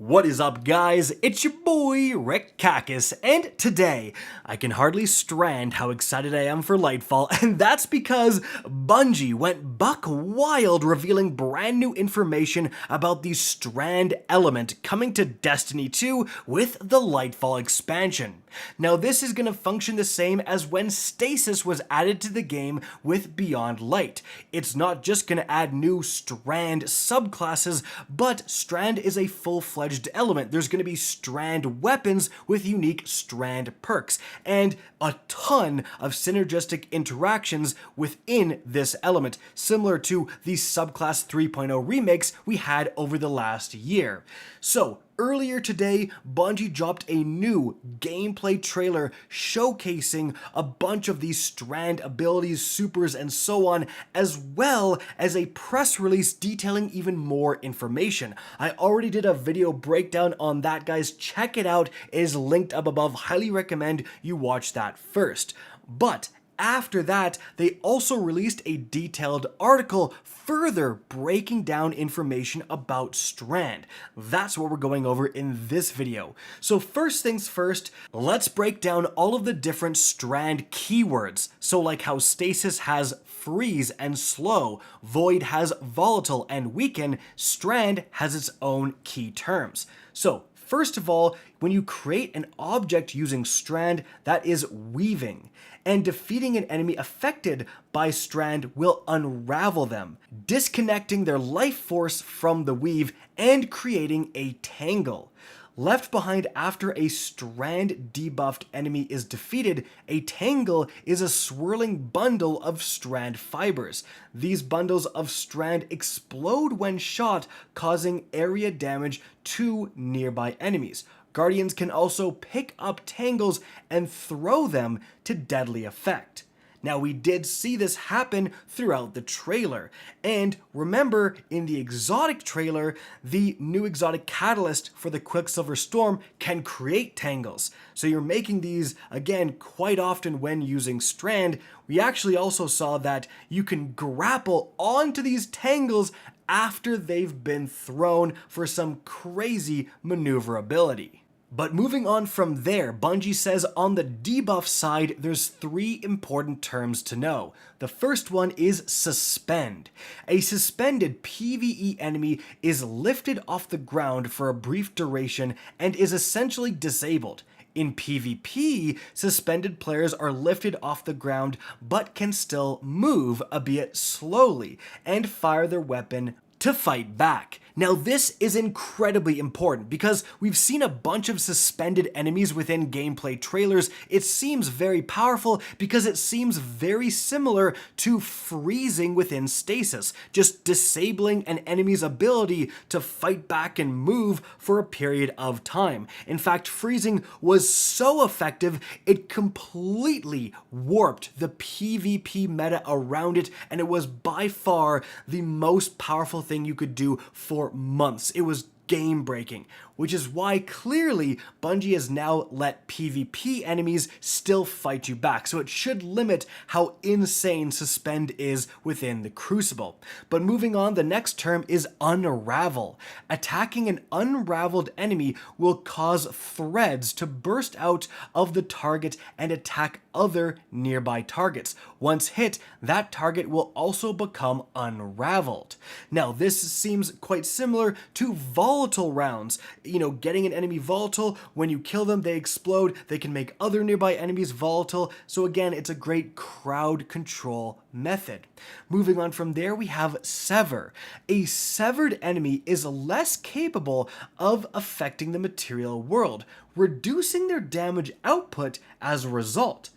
What is up, guys? It's your boy Rick Kakis, and today I can hardly strand how excited I am for Lightfall, and that's because Bungie went buck wild revealing brand new information about the Strand element coming to Destiny 2 with the Lightfall expansion. Now this is going to function the same as when Stasis was added to the game with Beyond Light. It's not just going to add new Strand subclasses, but Strand is a full-fledged element. There's going to be Strand weapons with unique Strand perks, and a ton of synergistic interactions within this element, similar to the Subclass 3.0 remakes we had over the last year. So, earlier today, Bungie dropped a new gameplay trailer showcasing a bunch of these Strand abilities, supers, and so on, as well as a press release detailing even more information. I already did a video breakdown on that, guys. Check it out. It is linked up above. Highly recommend you watch that first. But after that, they also released a detailed article further breaking down information about Strand. That's what we're going over in this video. So first things first, let's break down all of the different Strand keywords. So like how Stasis has freeze and slow, Void has volatile and weaken, Strand has its own key terms. So first of all, when you create an object using Strand, that is weaving, and defeating an enemy affected by Strand will unravel them, disconnecting their life force from the weave and creating a tangle. Left behind after a Strand debuffed enemy is defeated, a tangle is a swirling bundle of Strand fibers. These bundles of Strand explode when shot, causing area damage to nearby enemies. Guardians can also pick up tangles and throw them to deadly effect. Now, we did see this happen throughout the trailer, and remember, in the exotic trailer, the new exotic catalyst for the Quicksilver Storm can create tangles. So you're making these, again, quite often when using Strand. We actually also saw that you can grapple onto these tangles after they've been thrown for some crazy maneuverability. But moving on from there, Bungie says on the debuff side, there's three important terms to know. The first one is suspend. A suspended PvE enemy is lifted off the ground for a brief duration and is essentially disabled. In PvP, suspended players are lifted off the ground but can still move, albeit slowly, and fire their weapon to fight back. Now this is incredibly important because we've seen a bunch of suspended enemies within gameplay trailers. It seems very powerful because it seems very similar to freezing within Stasis, just disabling an enemy's ability to fight back and move for a period of time. In fact, freezing was so effective, it completely warped the PvP meta around it, and it was by far the most powerful thing you could do for months. It was game-breaking, which is why clearly Bungie has now let PvP enemies still fight you back, so it should limit how insane Suspend is within the Crucible. But moving on, the next term is unravel. Attacking an unraveled enemy will cause threads to burst out of the target and attack other nearby targets. Once hit, that target will also become unraveled. Now, this seems quite similar to volatile rounds. You know, getting an enemy volatile, when you kill them, they explode, they can make other nearby enemies volatile, so again, it's a great crowd control method. Moving on from there, we have sever. A severed enemy is less capable of affecting the material world, reducing their damage output as a result.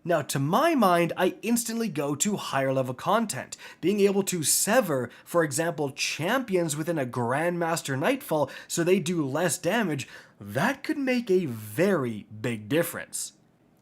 Now, to my mind, I instantly go to higher level content. Being able to sever, for example, champions within a Grandmaster Nightfall so they do less damage, that could make a very big difference.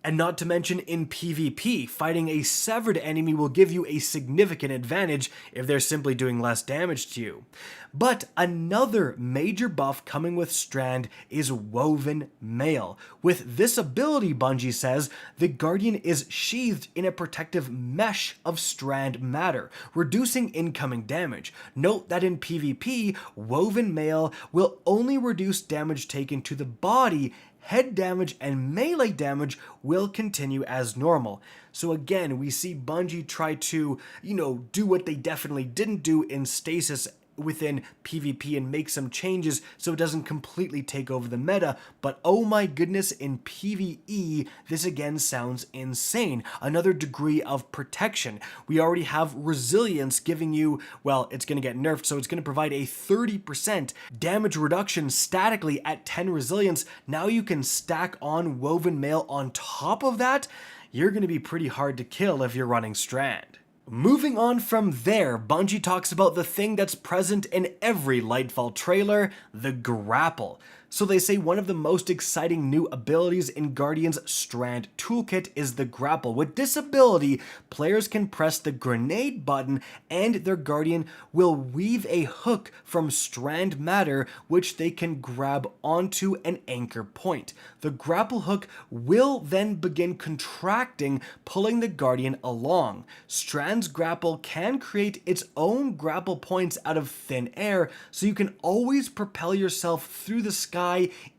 And not to mention in PvP, fighting a severed enemy will give you a significant advantage if they're simply doing less damage to you. But another major buff coming with Strand is Woven Mail. With this ability, Bungie says, the Guardian is sheathed in a protective mesh of Strand matter, reducing incoming damage. Note that in PvP, Woven Mail will only reduce damage taken to the body. Head damage and melee damage will continue as normal. So again, we see Bungie try to, do what they definitely didn't do in Stasis within PvP and make some changes so it doesn't completely take over the meta, but oh my goodness, in PvE, this again sounds insane. Another degree of protection. We already have Resilience giving you, well, it's going to get nerfed, so it's going to provide a 30% damage reduction statically at 10 Resilience. Now you can stack on Woven Mail on top of that. You're going to be pretty hard to kill if you're running Strand. Moving on from there, Bungie talks about the thing that's present in every Lightfall trailer, the Grapple. So they say one of the most exciting new abilities in Guardian's Strand toolkit is the Grapple. With this ability, players can press the grenade button and their Guardian will weave a hook from Strand matter which they can grab onto an anchor point. The grapple hook will then begin contracting, pulling the Guardian along. Strand's grapple can create its own grapple points out of thin air, so you can always propel yourself through the sky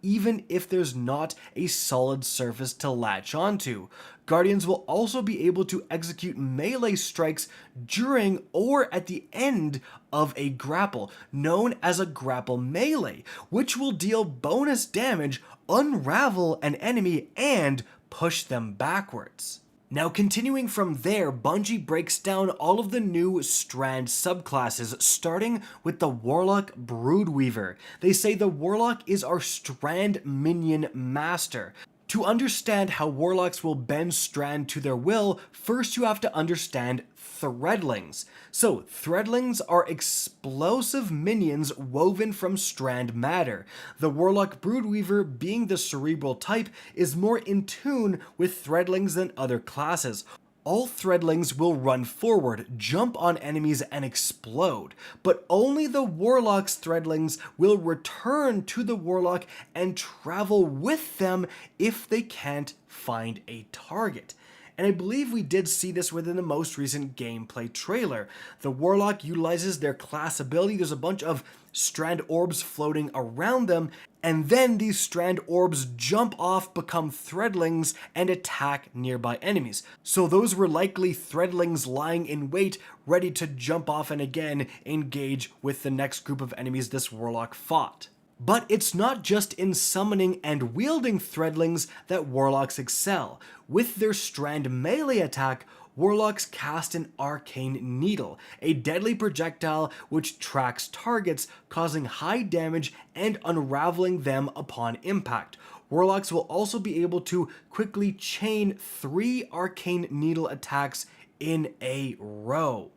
even if there's not a solid surface to latch onto. Guardians will also be able to execute melee strikes during or at the end of a grapple, known as a grapple melee, which will deal bonus damage, unravel an enemy, and push them backwards. Now continuing from there, Bungie breaks down all of the new Strand subclasses, starting with the Warlock Broodweaver. They say the Warlock is our Strand minion master. To understand how Warlocks will bend Strand to their will, first you have to understand Threadlings. So, Threadlings are explosive minions woven from Strand matter. The Warlock Broodweaver, being the cerebral type, is more in tune with Threadlings than other classes. All Threadlings will run forward, jump on enemies, and explode, but only the Warlock's Threadlings will return to the Warlock and travel with them if they can't find a target. And I believe we did see this within the most recent gameplay trailer. The Warlock utilizes their class ability. There's a bunch of Strand orbs floating around them, and then these Strand orbs jump off, become Threadlings, and attack nearby enemies. So those were likely Threadlings lying in wait, ready to jump off and again engage with the next group of enemies this Warlock fought. But it's not just in summoning and wielding Threadlings that Warlocks excel. With their Strand melee attack, Warlocks cast an Arcane Needle, a deadly projectile which tracks targets, causing high damage and unraveling them upon impact. Warlocks will also be able to quickly chain 3 Arcane Needle attacks in a row.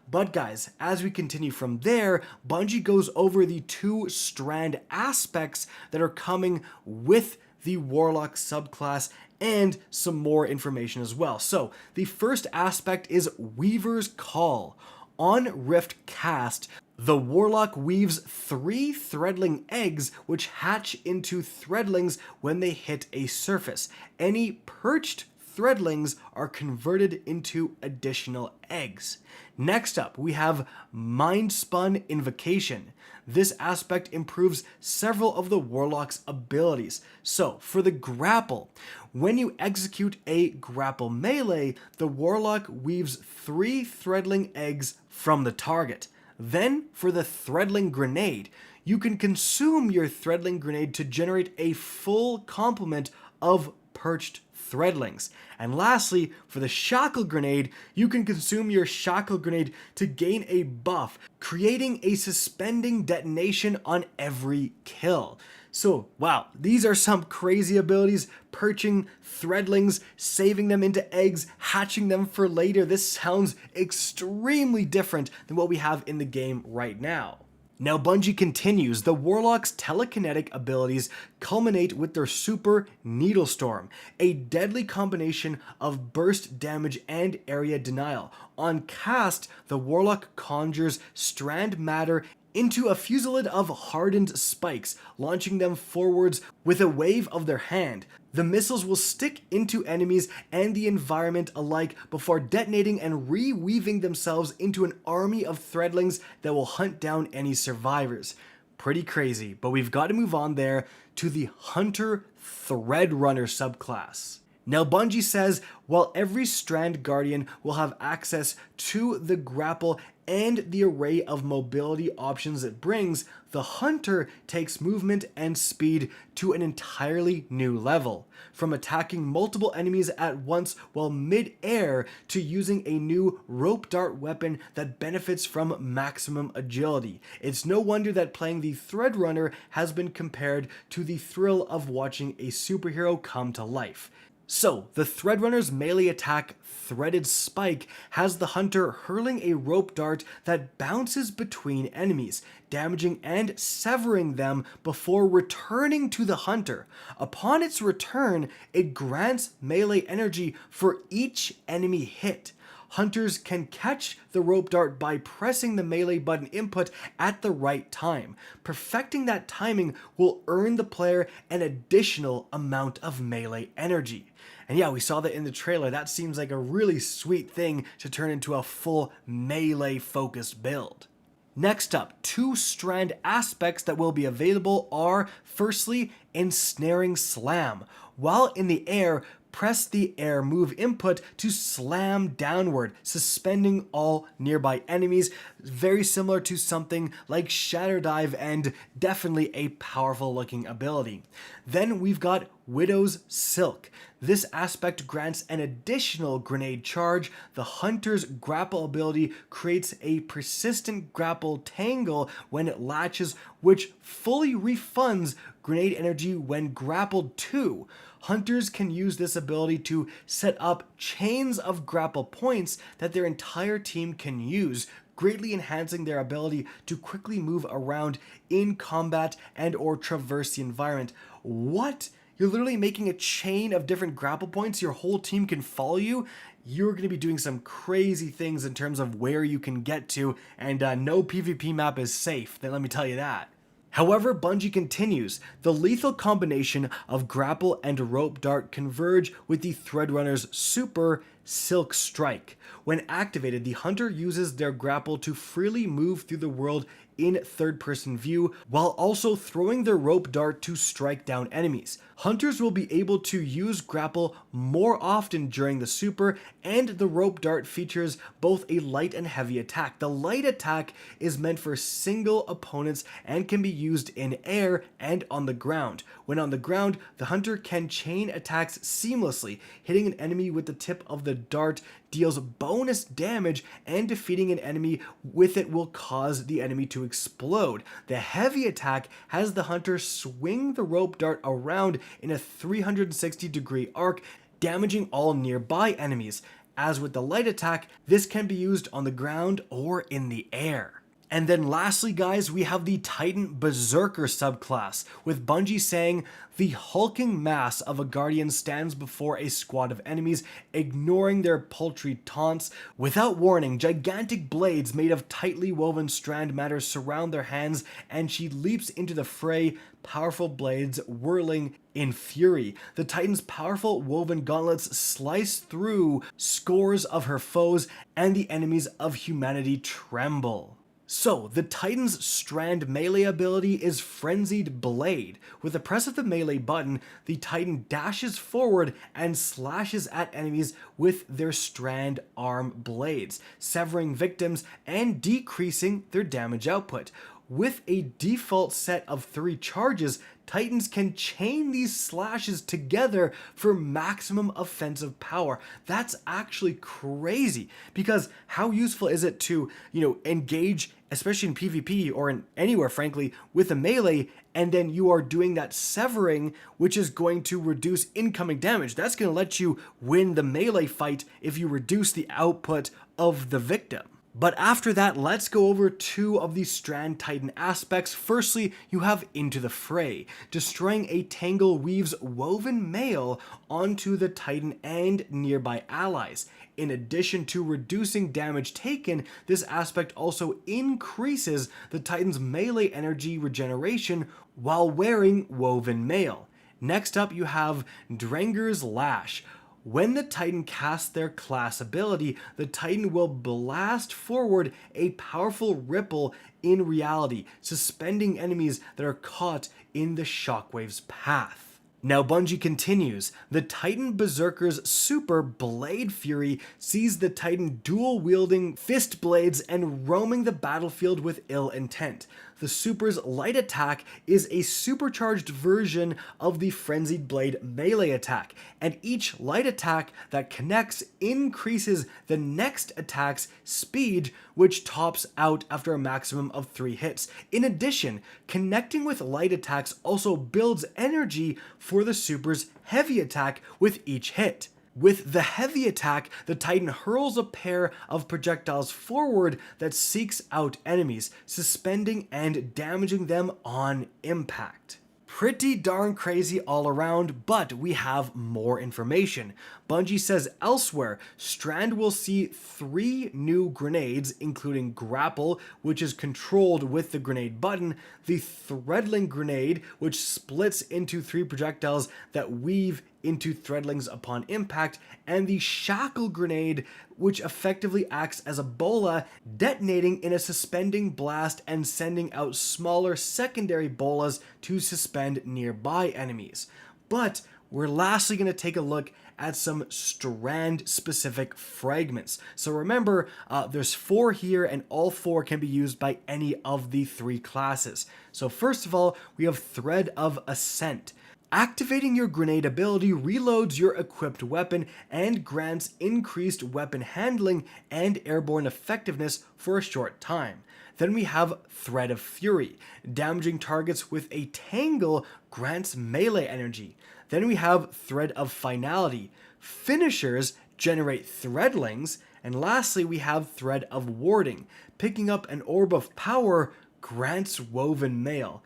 But guys, as we continue from there, Bungie goes over the 2 Strand aspects that are coming with the Warlock subclass and some more information as well. So, the first aspect is Weaver's Call. On Rift Cast, the Warlock weaves 3 Threadling eggs which hatch into Threadlings when they hit a surface. Any perched Threadlings are converted into additional eggs. Next up, we have Mind-Spun Invocation. This aspect improves several of the Warlock's abilities. So, for the Grapple, when you execute a Grapple melee, the Warlock weaves 3 Threadling eggs from the target. Then, for the Threadling Grenade, you can consume your Threadling Grenade to generate a full complement of perched Threadlings. And lastly, for the Shackle Grenade, you can consume your Shackle Grenade to gain a buff, creating a suspending detonation on every kill. So, wow, these are some crazy abilities, perching Threadlings, saving them into eggs, hatching them for later. This sounds extremely different than what we have in the game right now. Now Bungie continues, the Warlock's telekinetic abilities culminate with their super Needlestorm, a deadly combination of burst damage and area denial. On cast, the Warlock conjures strand matter into a fusillade of hardened spikes, launching them forwards with a wave of their hand. The missiles will stick into enemies and the environment alike before detonating and reweaving themselves into an army of threadlings that will hunt down any survivors. Pretty crazy, but we've got to move on there to the Hunter THREADRUNNER subclass. Now Bungie says, while every Strand Guardian will have access to the grapple and the array of mobility options it brings, the Hunter takes movement and speed to an entirely new level. From attacking multiple enemies at once while mid-air to using a new rope dart weapon that benefits from maximum agility. It's no wonder that playing the THREADRUNNER has been compared to the thrill of watching a superhero come to life. So, the THREADRUNNER's melee attack, Threaded Spike, has the Hunter hurling a rope dart that bounces between enemies, damaging and severing them before returning to the Hunter. Upon its return, it grants melee energy for each enemy hit. Hunters can catch the rope dart by pressing the melee button input at the right time. Perfecting that timing will earn the player an additional amount of melee energy. And yeah, we saw that in the trailer. That seems like a really sweet thing to turn into a full melee-focused build. Next up, 2 strand aspects that will be available are, firstly, Ensnaring Slam. While in the air, press the air move input to slam downward, suspending all nearby enemies. Very similar to something like Shatter Dive and definitely a powerful looking ability. Then we've got Widow's Silk. This aspect grants an additional grenade charge. The Hunter's grapple ability creates a persistent grapple tangle when it latches, which fully refunds grenade energy when grappled too. Hunters can use this ability to set up chains of grapple points that their entire team can use, greatly enhancing their ability to quickly move around in combat and or traverse the environment. What? You're literally making a chain of different grapple points, your whole team can follow you? You're going to be doing some crazy things in terms of where you can get to, and no PvP map is safe, then let me tell you that. However, Bungie continues, the lethal combination of grapple and rope dart converge with the THREADRUNNER's super Silk Strike. When activated, the Hunter uses their grapple to freely move through the world in third-person view, while also throwing their rope dart to strike down enemies. Hunters will be able to use grapple more often during the super, and the rope dart features both a light and heavy attack. The light attack is meant for single opponents and can be used in air and on the ground. When on the ground, the Hunter can chain attacks seamlessly, hitting an enemy with the tip of the dart deals bonus damage, and defeating an enemy with it will cause the enemy to explode. The heavy attack has the Hunter swing the rope dart around in a 360-degree arc, damaging all nearby enemies. As with the light attack, this can be used on the ground or in the air. And then lastly, guys, we have the Titan Berserker subclass, with Bungie saying, the hulking mass of a Guardian stands before a squad of enemies, ignoring their paltry taunts. Without warning, gigantic blades made of tightly woven strand matter surround their hands, and she leaps into the fray, powerful blades whirling in fury. The Titan's powerful woven gauntlets slice through scores of her foes, and the enemies of humanity tremble. So, the Titan's strand melee ability is Frenzied Blade. With the press of the melee button, the Titan dashes forward and slashes at enemies with their strand arm blades, severing victims and decreasing their damage output. With a default set of 3 charges, Titans can chain these slashes together for maximum offensive power. That's actually crazy, because how useful is it to, engage, especially in PvP or in anywhere, frankly, with a melee, and then you are doing that severing, which is going to reduce incoming damage. That's going to let you win the melee fight if you reduce the output of the victim. But after that, let's go over two of the Strand Titan aspects. Firstly, you have Into the Fray. Destroying a Tangle weaves woven mail onto the Titan and nearby allies. In addition to reducing damage taken, this aspect also increases the Titan's melee energy regeneration while wearing woven mail. Next up, you have Drenger's Lash. When the Titan casts their class ability, the Titan will blast forward a powerful ripple in reality, suspending enemies that are caught in the shockwave's path. Now Bungie continues, the Titan Berserker's super Blade Fury sees the Titan dual-wielding fist blades and roaming the battlefield with ill intent. The super's light attack is a supercharged version of the Frenzied Blade melee attack, and each light attack that connects increases the next attack's speed, which tops out after a maximum of 3 hits. In addition, connecting with light attacks also builds energy for the super's heavy attack with each hit. With the heavy attack, the Titan hurls a pair of projectiles forward that seeks out enemies, suspending and damaging them on impact. Pretty darn crazy all around, but we have more information. Bungie says elsewhere, Strand will see 3 new grenades, including Grapple, which is controlled with the grenade button, the Threadling grenade, which splits into 3 projectiles that weave into threadlings upon impact, and the Shackle grenade, which effectively acts as a bola, detonating in a suspending blast and sending out smaller secondary bolas to suspend nearby enemies. But we're lastly going to take a look at some Strand-specific fragments. So remember, there's 4 here, and all 4 can be used by any of the 3 classes. So first of all, we have Thread of Ascent. Activating your grenade ability reloads your equipped weapon and grants increased weapon handling and airborne effectiveness for a short time. Then we have Thread of Fury. Damaging targets with a tangle grants melee energy. Then we have Thread of Finality. Finishers generate threadlings. And lastly, we have Thread of Warding. Picking up an orb of power grants woven mail.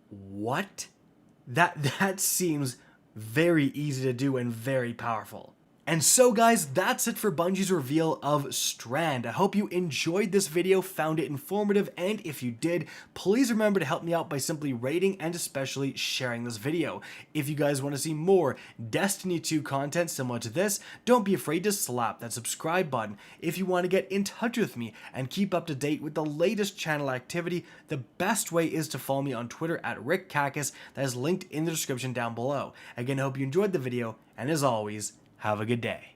What? That seems very easy to do and very powerful. And so guys, that's it for Bungie's reveal of Strand. I hope you enjoyed this video, found it informative, and if you did, please remember to help me out by simply rating and especially sharing this video. If you guys want to see more Destiny 2 content similar to this, don't be afraid to slap that subscribe button. If you want to get in touch with me and keep up to date with the latest channel activity, the best way is to follow me on Twitter at RickKakis, that is linked in the description down below. Again, I hope you enjoyed the video, and as always, have a good day.